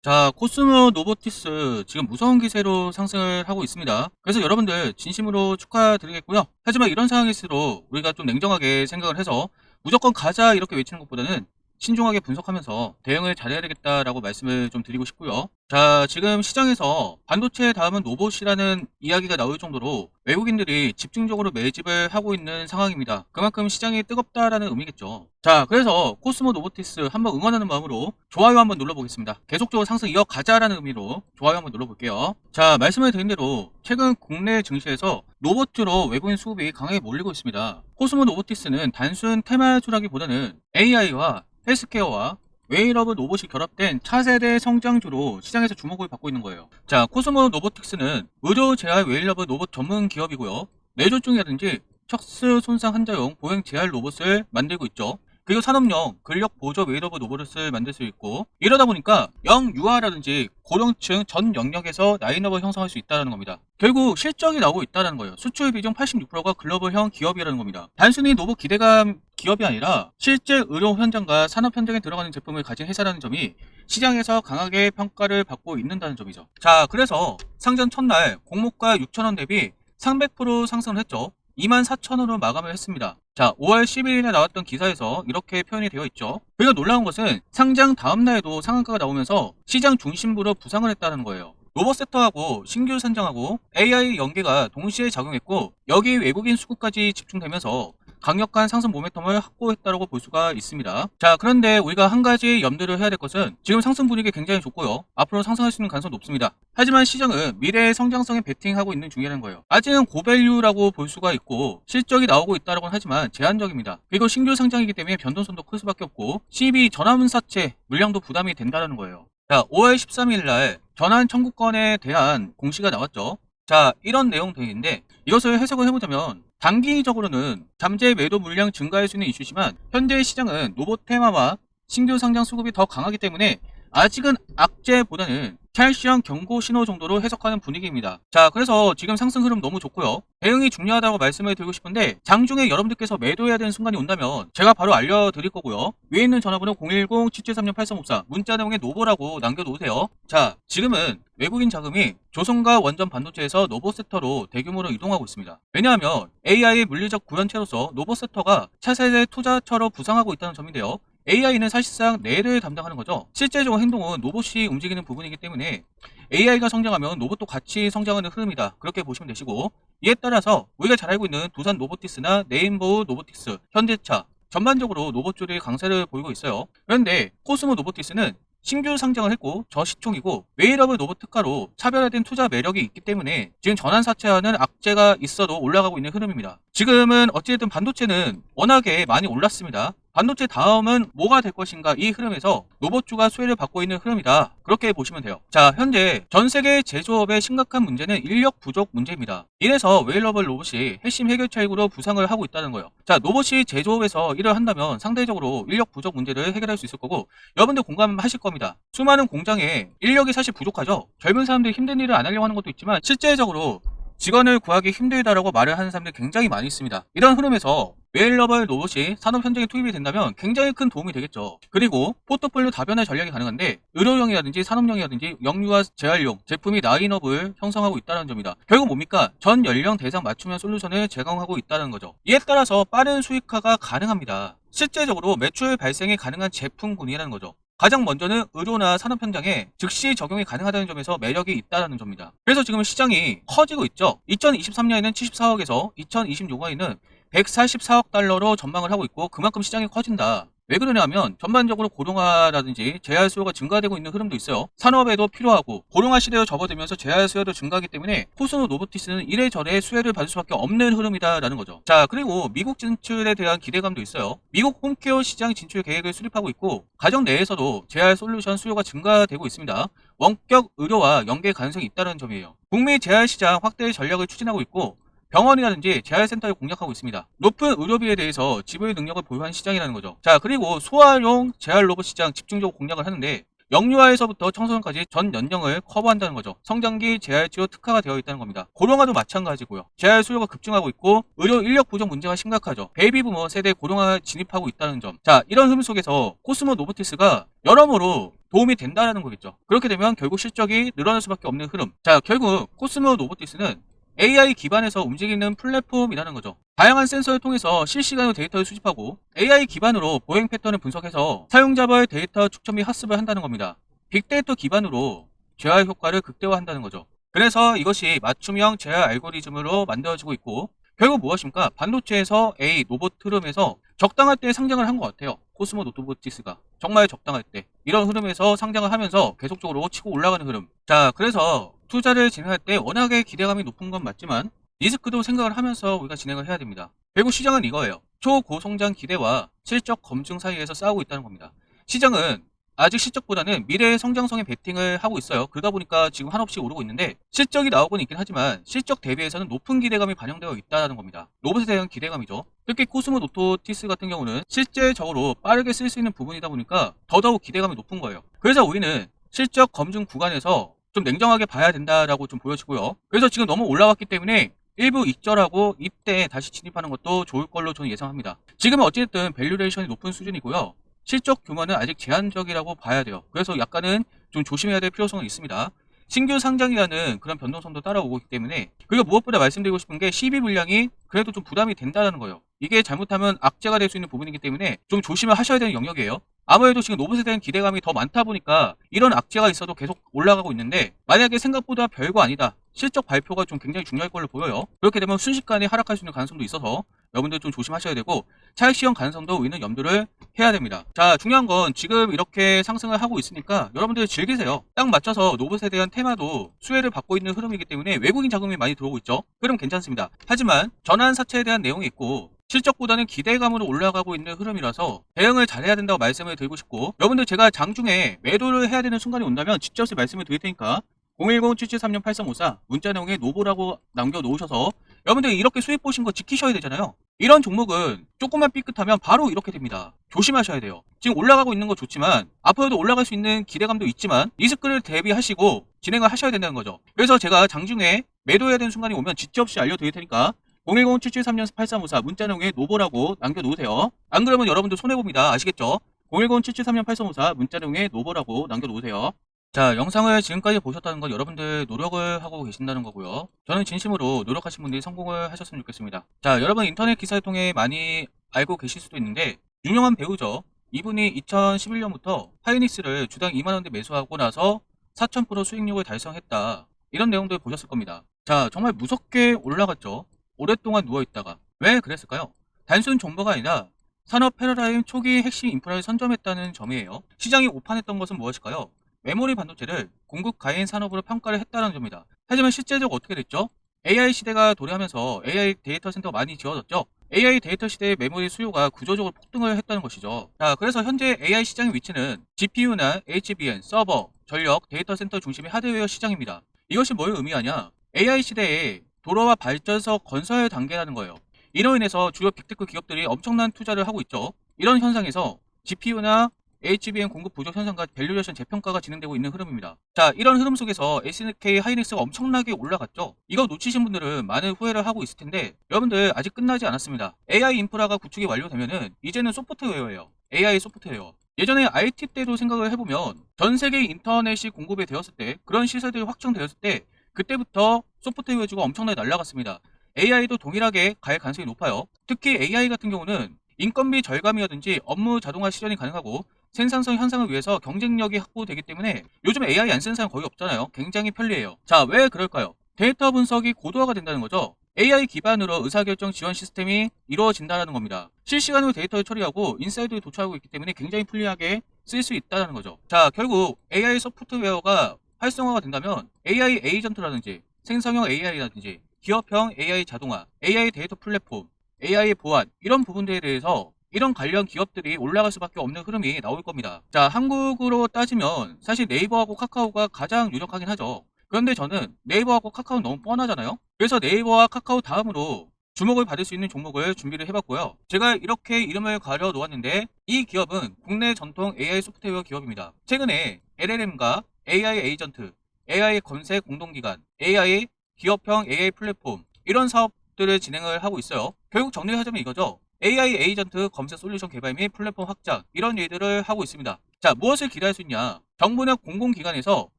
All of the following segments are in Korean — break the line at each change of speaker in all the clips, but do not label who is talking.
자, 코스모 노보티스 지금 무서운 기세로 상승을 하고 있습니다. 그래서 여러분들 진심으로 축하드리겠고요. 하지만 이런 상황일수록 우리가 좀 냉정하게 생각을 해서 무조건 가자 이렇게 외치는 것보다는 신중하게 분석하면서 대응을 잘해야 되겠다라고 말씀을 좀 드리고 싶고요. 자, 지금 시장에서 반도체 다음은 로봇이라는 이야기가 나올 정도로 외국인들이 집중적으로 매집을 하고 있는 상황입니다. 그만큼 시장이 뜨겁다라는 의미겠죠. 자, 그래서 코스모 노보티스 한번 응원하는 마음으로 좋아요 한번 눌러보겠습니다. 계속적으로 상승 이어가자라는 의미로 좋아요 한번 눌러볼게요. 자, 말씀을 드린 대로 최근 국내 증시에서 로봇으로 외국인 수급이 강하게 몰리고 있습니다. 코스모 노보티스는 단순 테마주라기보다는 AI와 헬스케어와 웨이러블 로봇이 결합된 차세대 성장주로 시장에서 주목을 받고 있는 거예요. 자, 코스모 로보틱스는 의료 재활 웨이러블 로봇 전문 기업이고요. 뇌졸중이라든지 척수 손상 환자용 보행 재활 로봇을 만들고 있죠. 그리고 산업용 근력 보조 웨이러블 로봇을 만들 수 있고, 이러다 보니까 영유아라든지 고령층 전 영역에서 라인업을 형성할 수 있다는 겁니다. 결국 실적이 나오고 있다는 거예요. 수출 비중 86%가 글로벌형 기업이라는 겁니다. 단순히 노봇 기대감 기업이 아니라 실제 의료 현장과 산업 현장에 들어가는 제품을 가진 회사라는 점이 시장에서 강하게 평가를 받고 있는다는 점이죠. 자, 그래서 상전 첫날 공모가 6,000원 대비 300% 상승을 했죠. 24,000원으로 마감을 했습니다. 자, 5월 12일에 나왔던 기사에서 이렇게 표현이 되어 있죠. 그리고 놀라운 것은 상장 다음날에도 상한가가 나오면서 시장 중심부로 부상을 했다는 거예요. 로봇섹터하고 신규 선정하고 AI 연계가 동시에 작용했고, 여기 외국인 수급까지 집중되면서 강력한 상승 모멘텀을 확보했다고 볼 수가 있습니다. 자, 그런데 우리가 한 가지 염두를 해야 될 것은 지금 상승 분위기 굉장히 좋고요. 앞으로 상승할 수 있는 가능성이 높습니다. 하지만 시장은 미래의 성장성에 베팅하고 있는 중이라는 거예요. 아직은 고밸류라고 볼 수가 있고 실적이 나오고 있다고 하지만 제한적입니다. 그리고 신규 상장이기 때문에 변동성도 클 수밖에 없고 CB 전환문사채 물량도 부담이 된다는 거예요. 자, 5월 13일 날 전환 청구권에 대한 공시가 나왔죠. 자, 이런 내용 등인데 이것을 해석을 해보자면 단기적으로는 잠재 매도 물량 증가할 수 있는 이슈지만 현재 시장은 로봇 테마와 신규 상장 수급이 더 강하기 때문에 아직은 악재보다는 찰시형 경고 신호 정도로 해석하는 분위기입니다. 자, 그래서 지금 상승 흐름 너무 좋고요. 대응이 중요하다고 말씀을 드리고 싶은데 장중에 여러분들께서 매도해야 되는 순간이 온다면 제가 바로 알려드릴 거고요. 위에 있는 전화번호 010-7736-8354 문자 내용에 노보라고 남겨놓으세요. 자, 지금은 외국인 자금이 조선과 원전 반도체에서 로봇 섹터로 대규모로 이동하고 있습니다. 왜냐하면 AI의 물리적 구현체로서 로봇 섹터가 차세대 투자처로 부상하고 있다는 점인데요. AI는 사실상 뇌를 담당하는 거죠. 실제적인 행동은 로봇이 움직이는 부분이기 때문에 AI가 성장하면 로봇도 같이 성장하는 흐름이다. 그렇게 보시면 되시고, 이에 따라서 우리가 잘 알고 있는 두산 로보티스나 네임보우 로보틱스, 현대차 전반적으로 로봇줄이 강세를 보이고 있어요. 그런데 코스모 로보티스는 신규 상장을 했고 저시총이고 웨이러블 로봇 특가로 차별화된 투자 매력이 있기 때문에 지금 전환 사채하는 악재가 있어도 올라가고 있는 흐름입니다. 지금은 어찌됐든 반도체는 워낙에 많이 올랐습니다. 반도체 다음은 뭐가 될 것인가, 이 흐름에서 로봇주가 수혜를 받고 있는 흐름이다. 그렇게 보시면 돼요. 자, 현재 전 세계 제조업의 심각한 문제는 인력 부족 문제입니다. 이래서 웨이러블 로봇이 핵심 해결 차익으로 부상을 하고 있다는 거예요. 자, 로봇이 제조업에서 일을 한다면 상대적으로 인력 부족 문제를 해결할 수 있을 거고, 여러분들 공감하실 겁니다. 수많은 공장에 인력이 사실 부족하죠. 젊은 사람들이 힘든 일을 안 하려고 하는 것도 있지만 실제적으로 직원을 구하기 힘들다라고 말을 하는 사람들이 굉장히 많이 있습니다. 이런 흐름에서 웨이러블 로봇이 산업 현장에 투입이 된다면 굉장히 큰 도움이 되겠죠. 그리고 포트폴리오 다변화 전략이 가능한데 의료용이라든지 산업용이라든지 영유아 재활용 제품이 라인업을 형성하고 있다는 점이다. 결국 뭡니까? 전 연령 대상 맞춤형 솔루션을 제공하고 있다는 거죠. 이에 따라서 빠른 수익화가 가능합니다. 실제적으로 매출 발생이 가능한 제품군이라는 거죠. 가장 먼저는 의료나 산업 현장에 즉시 적용이 가능하다는 점에서 매력이 있다는 점입니다. 그래서 지금 시장이 커지고 있죠. 2023년에는 74억에서 2026년에는 144억 달러로 전망을 하고 있고, 그만큼 시장이 커진다. 왜 그러냐면 전반적으로 고령화라든지 재활 수요가 증가되고 있는 흐름도 있어요. 산업에도 필요하고 고령화 시대로 접어들면서 재활 수요도 증가하기 때문에 코스모 로보티스는 이래저래 수혜를 받을 수밖에 없는 흐름이다라는 거죠. 자, 그리고 미국 진출에 대한 기대감도 있어요. 미국 홈케어 시장 진출 계획을 수립하고 있고 가정 내에서도 재활 솔루션 수요가 증가되고 있습니다. 원격 의료와 연계 가능성이 있다는 점이에요. 북미 재활 시장 확대 전략을 추진하고 있고 병원이라든지 재활센터를 공략하고 있습니다. 높은 의료비에 대해서 지불 능력을 보유한 시장이라는 거죠. 자, 그리고 소아용 재활 로봇 시장 집중적으로 공략을 하는데 영유아에서부터 청소년까지 전 연령을 커버한다는 거죠. 성장기 재활치료 특화가 되어 있다는 겁니다. 고령화도 마찬가지고요. 재활 수요가 급증하고 있고 의료 인력 부족 문제가 심각하죠. 베이비부머 세대 고령화 진입하고 있다는 점. 자, 이런 흐름 속에서 코스모 노보티스가 여러모로 도움이 된다는 거겠죠. 그렇게 되면 결국 실적이 늘어날 수밖에 없는 흐름. 자, 결국 코스모 노보티스는 AI 기반에서 움직이는 플랫폼이라는 거죠. 다양한 센서를 통해서 실시간으로 데이터를 수집하고 AI 기반으로 보행 패턴을 분석해서 사용자별 데이터 축적 및 학습을 한다는 겁니다. 빅데이터 기반으로 재활 효과를 극대화한다는 거죠. 그래서 이것이 맞춤형 재활 알고리즘으로 만들어지고 있고 결국 무엇입니까? 반도체에서 AI 로봇 흐름에서 적당할 때 상장을 한 것 같아요. 코스모 노보티스가 정말 적당할 때 이런 흐름에서 상장을 하면서 계속적으로 치고 올라가는 흐름. 자, 그래서 투자를 진행할 때 워낙에 기대감이 높은 건 맞지만 리스크도 생각을 하면서 우리가 진행을 해야 됩니다. 결국 시장은 이거예요. 초고성장 기대와 실적 검증 사이에서 싸우고 있다는 겁니다. 시장은 아직 실적보다는 미래의 성장성에 베팅을 하고 있어요. 그러다 보니까 지금 한없이 오르고 있는데 실적이 나오고는 있긴 하지만 실적 대비해서는 높은 기대감이 반영되어 있다는 겁니다. 로봇에 대한 기대감이죠. 특히 코스모 노보티스 같은 경우는 실제적으로 빠르게 쓸 수 있는 부분이다 보니까 더더욱 기대감이 높은 거예요. 그래서 우리는 실적 검증 구간에서 좀 냉정하게 봐야 된다라고 좀 보여지고요. 그래서 지금 너무 올라왔기 때문에 일부 익절하고 이때 다시 진입하는 것도 좋을 걸로 저는 예상합니다. 지금은 어쨌든 밸류레이션이 높은 수준이고요. 실적 규모는 아직 제한적이라고 봐야 돼요. 그래서 약간은 좀 조심해야 될 필요성은 있습니다. 신규 상장이라는 그런 변동성도 따라오고 있기 때문에 그리고 무엇보다 말씀드리고 싶은 게 시비 물량이 그래도 좀 부담이 된다는 거예요. 이게 잘못하면 악재가 될 수 있는 부분이기 때문에 좀 조심을 하셔야 되는 영역이에요. 아무래도 지금 로봇에 대한 기대감이 더 많다 보니까 이런 악재가 있어도 계속 올라가고 있는데 만약에 생각보다 별거 아니다. 실적 발표가 좀 굉장히 중요할 걸로 보여요. 그렇게 되면 순식간에 하락할 수 있는 가능성도 있어서 여러분들 좀 조심하셔야 되고 차익 시험 가능성도 우리는 염두를 해야 됩니다. 자, 중요한 건 지금 이렇게 상승을 하고 있으니까 여러분들 즐기세요. 딱 맞춰서 로봇에 대한 테마도 수혜를 받고 있는 흐름이기 때문에 외국인 자금이 많이 들어오고 있죠. 흐름 괜찮습니다. 하지만 전환 사채에 대한 내용이 있고 실적보다는 기대감으로 올라가고 있는 흐름이라서 대응을 잘해야 된다고 말씀을 드리고 싶고 여러분들 제가 장중에 매도를 해야 되는 순간이 온다면 직접 말씀을 드릴 테니까 010-773-8354 문자 내용에 노보라고 남겨놓으셔서 여러분들 이렇게 수익 보신 거 지키셔야 되잖아요. 이런 종목은 조금만 삐끗하면 바로 이렇게 됩니다. 조심하셔야 돼요. 지금 올라가고 있는 거 좋지만 앞으로도 올라갈 수 있는 기대감도 있지만 리스크를 대비하시고 진행을 하셔야 된다는 거죠. 그래서 제가 장중에 매도해야 되는 순간이 오면 지체 없이 알려드릴 테니까 010-773-8354 문자 내용에 노보라고 남겨놓으세요. 안 그러면 여러분들 손해봅니다. 아시겠죠? 010-773-8354 문자 내용에 노보라고 남겨놓으세요. 자, 영상을 지금까지 보셨다는 건 여러분들 노력을 하고 계신다는 거고요. 저는 진심으로 노력하신 분들이 성공을 하셨으면 좋겠습니다. 자, 여러분 인터넷 기사를 통해 많이 알고 계실 수도 있는데 유명한 배우죠. 이분이 2011년부터 하이닉스를 주당 2만원대 매수하고 나서 4000% 수익률을 달성했다. 이런 내용들 보셨을 겁니다. 자, 정말 무섭게 올라갔죠. 오랫동안 누워있다가. 왜 그랬을까요? 단순 정보가 아니라 산업 패러다임 초기 핵심 인프라를 선점했다는 점이에요. 시장이 오판했던 것은 무엇일까요? 메모리 반도체를 공급 가인 산업으로 평가를 했다는 점입니다. 하지만 실제적으로 어떻게 됐죠? AI 시대가 도래하면서 AI 데이터 센터가 많이 지어졌죠? AI 데이터 시대의 메모리 수요가 구조적으로 폭등을 했다는 것이죠. 자, 그래서 현재 AI 시장의 위치는 GPU나 HBM, 서버, 전력, 데이터 센터 중심의 하드웨어 시장입니다. 이것이 뭘 의미하냐? AI 시대에 도로와 발전소 건설 단계라는 거예요. 이로 인해서 주요 빅테크 기업들이 엄청난 투자를 하고 있죠. 이런 현상에서 GPU나 HBM 공급 부족 현상과 밸류레이션 재평가가 진행되고 있는 흐름입니다. 자, 이런 흐름 속에서 SK 하이닉스가 엄청나게 올라갔죠. 이거 놓치신 분들은 많은 후회를 하고 있을 텐데 여러분들 아직 끝나지 않았습니다. AI 인프라가 구축이 완료되면은 이제는 소프트웨어예요. AI 소프트웨어. 예전에 IT 때도 생각을 해보면 전 세계 인터넷이 공급이 되었을 때 그런 시설들이 확정되었을 때 그때부터 소프트웨어주가 엄청나게 날아갔습니다. AI도 동일하게 갈 가능성이 높아요. 특히 AI 같은 경우는 인건비 절감이라든지 업무 자동화 실현이 가능하고 생산성 향상을 위해서 경쟁력이 확보되기 때문에 요즘 AI 안 쓰는 사람 거의 없잖아요. 굉장히 편리해요. 자, 왜 그럴까요? 데이터 분석이 고도화가 된다는 거죠. AI 기반으로 의사결정 지원 시스템이 이루어진다는 겁니다. 실시간으로 데이터를 처리하고 인사이드에 도출하고 있기 때문에 굉장히 편리하게 쓸 수 있다는 거죠. 자, 결국 AI 소프트웨어가 활성화가 된다면 AI 에이전트라든지 생성형 AI라든지 기업형 AI 자동화, AI 데이터 플랫폼, AI 보안 이런 부분들에 대해서 이런 관련 기업들이 올라갈 수밖에 없는 흐름이 나올 겁니다. 자, 한국으로 따지면 사실 네이버하고 카카오가 가장 유력하긴 하죠. 그런데 저는 네이버하고 카카오는 너무 뻔하잖아요. 그래서 네이버와 카카오 다음으로 주목을 받을 수 있는 종목을 준비를 해봤고요. 제가 이렇게 이름을 가려 놓았는데 이 기업은 국내 전통 AI 소프트웨어 기업입니다. 최근에 LLM과 AI 에이전트, AI 검색 공동기관, AI 기업형 AI 플랫폼 이런 사업들을 진행을 하고 있어요. 결국 정리하자면 이거죠. AI 에이전트 검색 솔루션 개발 및 플랫폼 확장 이런 일들을 하고 있습니다. 자, 무엇을 기대할 수 있냐? 정부나 공공기관에서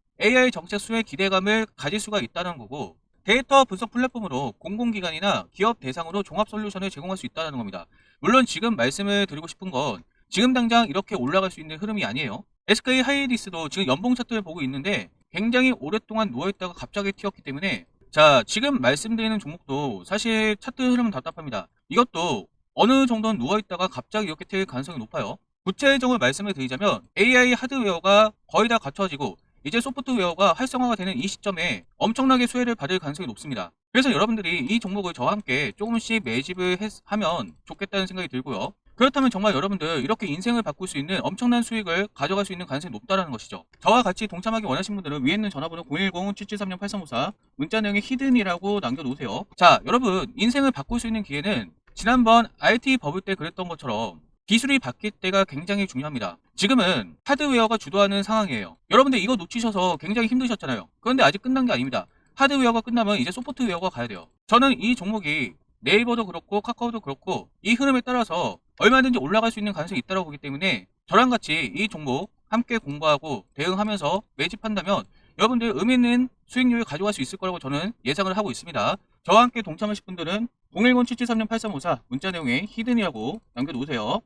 AI 정책 수혜 기대감을 가질 수가 있다는 거고 데이터 분석 플랫폼으로 공공기관이나 기업 대상으로 종합 솔루션을 제공할 수 있다는 겁니다. 물론 지금 말씀을 드리고 싶은 건 지금 당장 이렇게 올라갈 수 있는 흐름이 아니에요. SK 하이닉스도 지금 연봉 차트를 보고 있는데 굉장히 오랫동안 누워있다가 갑자기 튀었기 때문에 자, 지금 말씀드리는 종목도 사실 차트 흐름은 답답합니다. 이것도 어느 정도는 누워있다가 갑자기 이렇게 튈 가능성이 높아요. 구체적으로 말씀을 드리자면 AI 하드웨어가 거의 다 갖춰지고 이제 소프트웨어가 활성화가 되는 이 시점에 엄청나게 수혜를 받을 가능성이 높습니다. 그래서 여러분들이 이 종목을 저와 함께 조금씩 매집을 하면 좋겠다는 생각이 들고요. 그렇다면 정말 여러분들 이렇게 인생을 바꿀 수 있는 엄청난 수익을 가져갈 수 있는 가능성이 높다는 것이죠. 저와 같이 동참하기 원하시는 분들은 위에 있는 전화번호 010-7736-8354 문자 내용에 히든이라고 남겨놓으세요. 자, 여러분 인생을 바꿀 수 있는 기회는 지난번 IT 버블 때 그랬던 것처럼 기술이 바뀔 때가 굉장히 중요합니다. 지금은 하드웨어가 주도하는 상황이에요. 여러분들 이거 놓치셔서 굉장히 힘드셨잖아요. 그런데 아직 끝난 게 아닙니다. 하드웨어가 끝나면 이제 소프트웨어가 가야 돼요. 저는 이 종목이 네이버도 그렇고 카카오도 그렇고 이 흐름에 따라서 얼마든지 올라갈 수 있는 가능성이 있다고 보기 때문에 저랑 같이 이 종목 함께 공부하고 대응하면서 매집한다면 여러분들 의미 있는 수익률을 가져갈 수 있을 거라고 저는 예상을 하고 있습니다. 저와 함께 동참하실 분들은 010-7736-8354 문자 내용에 히든이라고 남겨놓으세요.